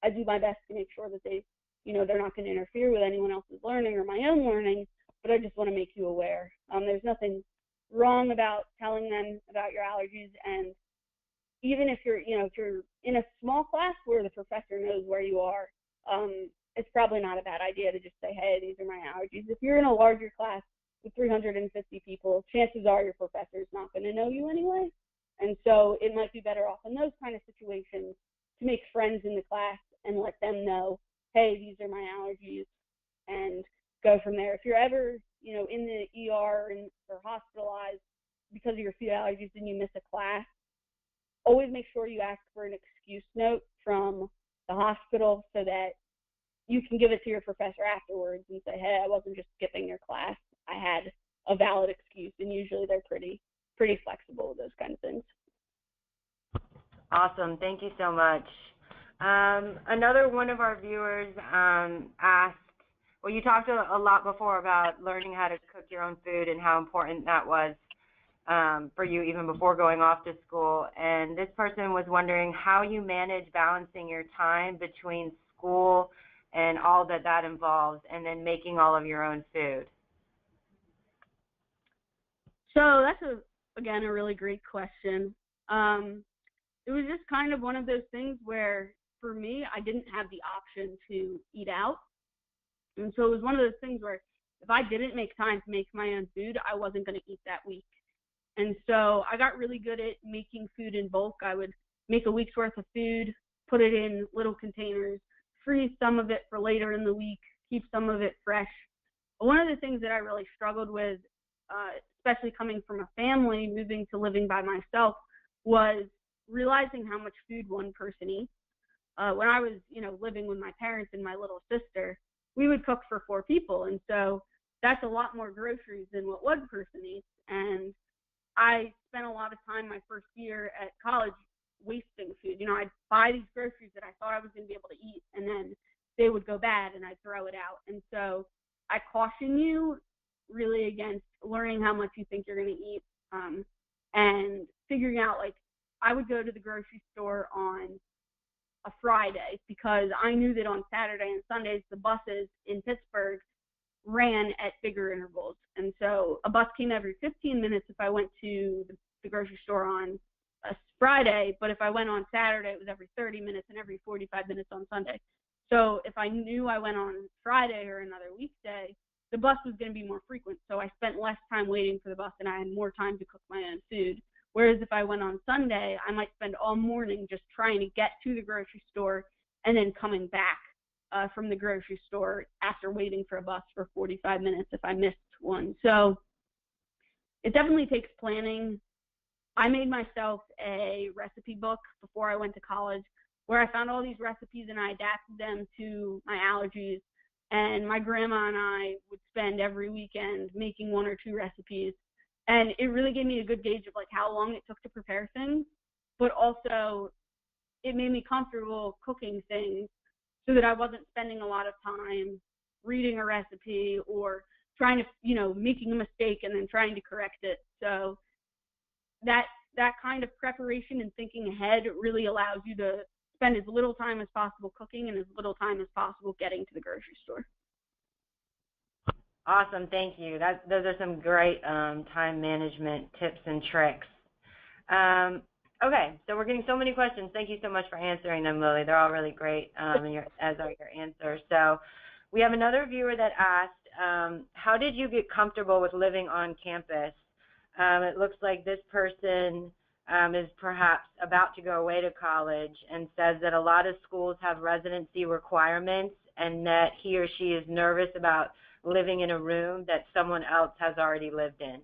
I do my best to make sure that they're not going to interfere with anyone else's learning or my own learning, but I just want to make you aware. There's nothing wrong about telling them about your allergies, and even if you're in a small class where the professor knows where you are, it's probably not a bad idea to just say, hey, these are my allergies. If you're in a larger class with 350 people, chances are your professor is not going to know you anyway. And so it might be better off in those kind of situations to make friends in the class and let them know, hey, these are my allergies, and go from there. If you're ever, in the ER or hospitalized because of your food allergies and you miss a class, always make sure you ask for an excuse note from the hospital so that you can give it to your professor afterwards and say, hey, I wasn't just skipping your class. I had a valid excuse, and usually they're pretty flexible with those kind of things. Awesome. Thank you so much. Another one of our viewers asked, well, you talked a lot before about learning how to cook your own food and how important that was for you even before going off to school. And this person was wondering how you manage balancing your time between school and all that involves, and then making all of your own food. So that's, again, a really great question. It was just kind of one of those things where, for me, I didn't have the option to eat out. And so it was one of those things where if I didn't make time to make my own food, I wasn't going to eat that week. And so I got really good at making food in bulk. I would make a week's worth of food, put it in little containers, freeze some of it for later in the week, keep some of it fresh. But one of the things that I really struggled with, especially coming from a family, moving to living by myself, was realizing how much food one person eats. When I was, living with my parents and my little sister, we would cook for 4 people. And so that's a lot more groceries than what one person eats. And I spent a lot of time my first year at college wasting food. I'd buy these groceries that I thought I was going to be able to eat, and then they would go bad and I'd throw it out. And so I caution you really against learning how much you think you're going to eat, and figuring out, I would go to the grocery store on a Friday because I knew that on Saturday and Sundays the buses in Pittsburgh ran at bigger intervals. And so a bus came every 15 minutes if I went to the grocery store on a Friday, but if I went on Saturday, it was every 30 minutes and every 45 minutes on Sunday. So if I knew I went on Friday or another weekday, the bus was going to be more frequent, so I spent less time waiting for the bus and I had more time to cook my own food. Whereas if I went on Sunday, I might spend all morning just trying to get to the grocery store and then coming back from the grocery store after waiting for a bus for 45 minutes if I missed one. So it definitely takes planning. I made myself a recipe book before I went to college where I found all these recipes and I adapted them to my allergies. And my grandma and I would spend every weekend making 1 or 2 recipes. And it really gave me a good gauge of like how long it took to prepare things, but also it made me comfortable cooking things so that I wasn't spending a lot of time reading a recipe or trying to, making a mistake and then trying to correct it. So that kind of preparation and thinking ahead really allows you to spend as little time as possible cooking and as little time as possible getting to the grocery store. Awesome, thank you. Those are some great time management tips and tricks. Okay, so we're getting so many questions. Thank you so much for answering them, Lily. They're all really great, as are your answers. So we have another viewer that asked, how did you get comfortable with living on campus? It looks like this person is perhaps about to go away to college and says that a lot of schools have residency requirements and that he or she is nervous about living in a room that someone else has already lived in.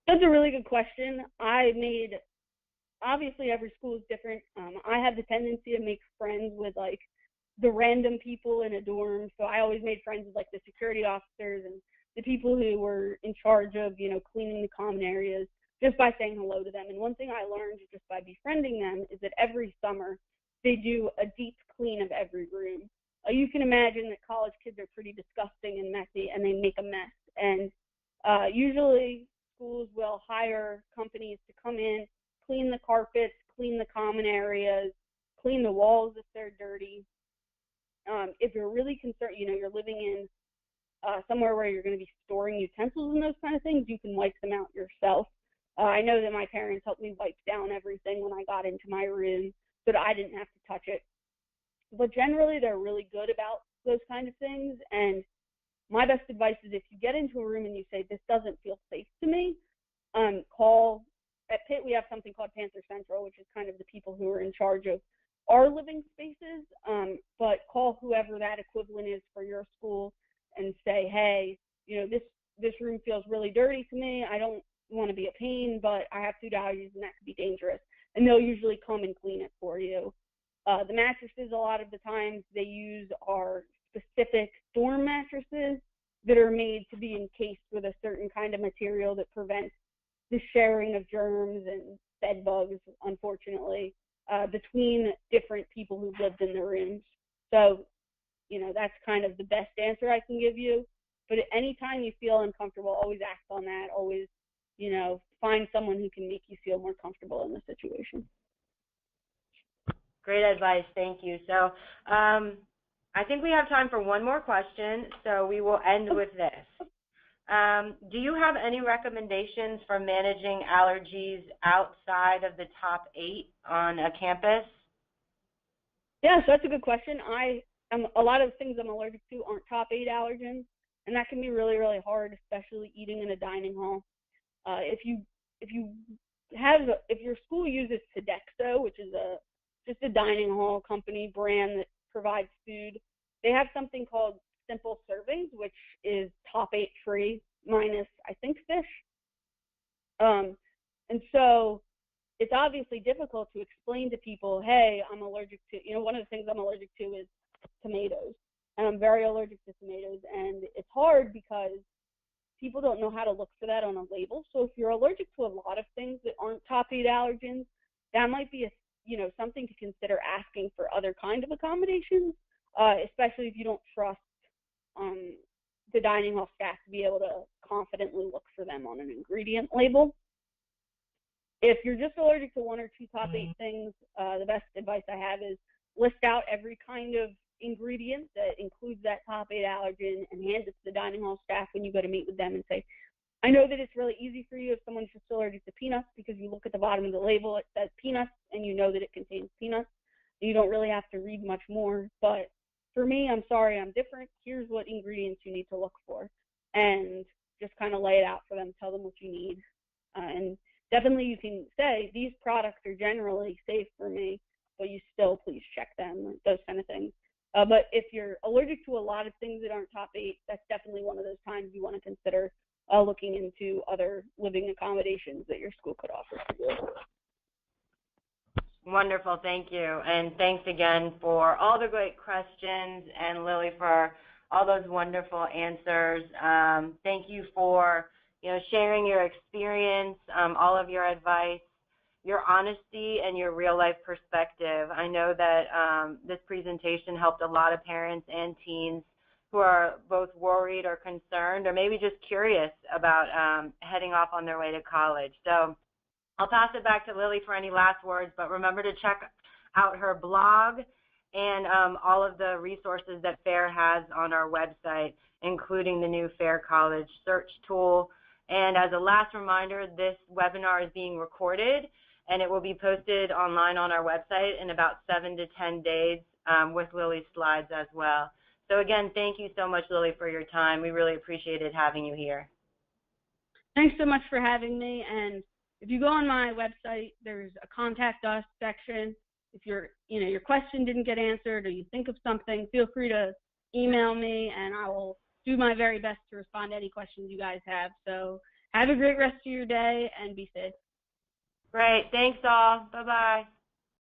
That's a really good question. Obviously every school is different. I have the tendency to make friends with like the random people in a dorm. So I always made friends with like the security officers and the people who were in charge of, cleaning the common areas just by saying hello to them. And one thing I learned just by befriending them is that every summer they do a deep clean of every room. You can imagine that college kids are pretty disgusting and messy and they make a mess. And usually schools will hire companies to come in, clean the carpets, clean the common areas, clean the walls if they're dirty. If you're really concerned, you're living in somewhere where you're going to be storing utensils and those kind of things, you can wipe them out yourself. I know that my parents helped me wipe down everything when I got into my room so that I didn't have to touch it. But generally, they're really good about those kind of things. And my best advice is if you get into a room and you say, this doesn't feel safe to me, call. At Pitt, we have something called Panther Central, which is kind of the people who are in charge of our living spaces, but call whoever that equivalent is for your school and say, hey, this room feels really dirty to me. I don't want to be a pain, but I have food allergies and that could be dangerous. And they'll usually come and clean it for you. The mattresses, a lot of the times they use are specific dorm mattresses that are made to be encased with a certain kind of material that prevents the sharing of germs and bed bugs, unfortunately, between different people who've lived in the rooms. So, that's kind of the best answer I can give you. But at any time you feel uncomfortable, always act on that. Always, find someone who can make you feel more comfortable in the situation. Great advice. Thank you. So I think we have time for one more question, so we will end with this. Do you have any recommendations for managing allergies outside of the top 8 on a campus? Yeah, so that's a good question. A lot of things I'm allergic to aren't top 8 allergens, and that can be really, really hard, especially eating in a dining hall. If your school uses Sodexo, which is just a dining hall company brand that provides food, they have something called simple servings, which is top 8 free minus, I think, fish. And so it's obviously difficult to explain to people, hey, I'm allergic to, one of the things I'm allergic to is tomatoes. And I'm very allergic to tomatoes. And it's hard because people don't know how to look for that on a label. So if you're allergic to a lot of things that aren't top 8 allergens, that might be something to consider asking for other kind of accommodations, especially if you don't trust the dining hall staff to be able to confidently look for them on an ingredient label. If you're just allergic to 1 or 2 top 8 things, the best advice I have is list out every kind of ingredient that includes that top 8 allergen and hand it to the dining hall staff when you go to meet with them and say, I know that it's really easy for you if someone's just allergic to peanuts because you look at the bottom of the label, it says peanuts, and you know that it contains peanuts. You don't really have to read much more, but for me, I'm sorry, I'm different. Here's what ingredients you need to look for. And just kind of lay it out for them, tell them what you need. And definitely you can say, these products are generally safe for me, but you still please check them, those kind of things. But if you're allergic to a lot of things that aren't top 8, that's definitely one of those times you want to consider looking into other living accommodations that your school could offer to you. Wonderful, thank you. And thanks again for all the great questions, and Lily for all those wonderful answers. Thank you for sharing your experience, all of your advice, your honesty, and your real-life perspective. I know that this presentation helped a lot of parents and teens who are both worried or concerned or maybe just curious about heading off on their way to college. So I'll pass it back to Lily for any last words, but remember to check out her blog and all of the resources that FAIR has on our website, including the new FAIR College search tool. And as a last reminder, this webinar is being recorded, and it will be posted online on our website in about 7 to 10 days with Lily's slides as well. So again, thank you so much, Lily, for your time. We really appreciated having you here. Thanks so much for having me. And if you go on my website, there's a contact us section. If your question didn't get answered or you think of something, feel free to email me, and I will do my very best to respond to any questions you guys have. So have a great rest of your day and be safe. Great. Thanks all. Bye-bye.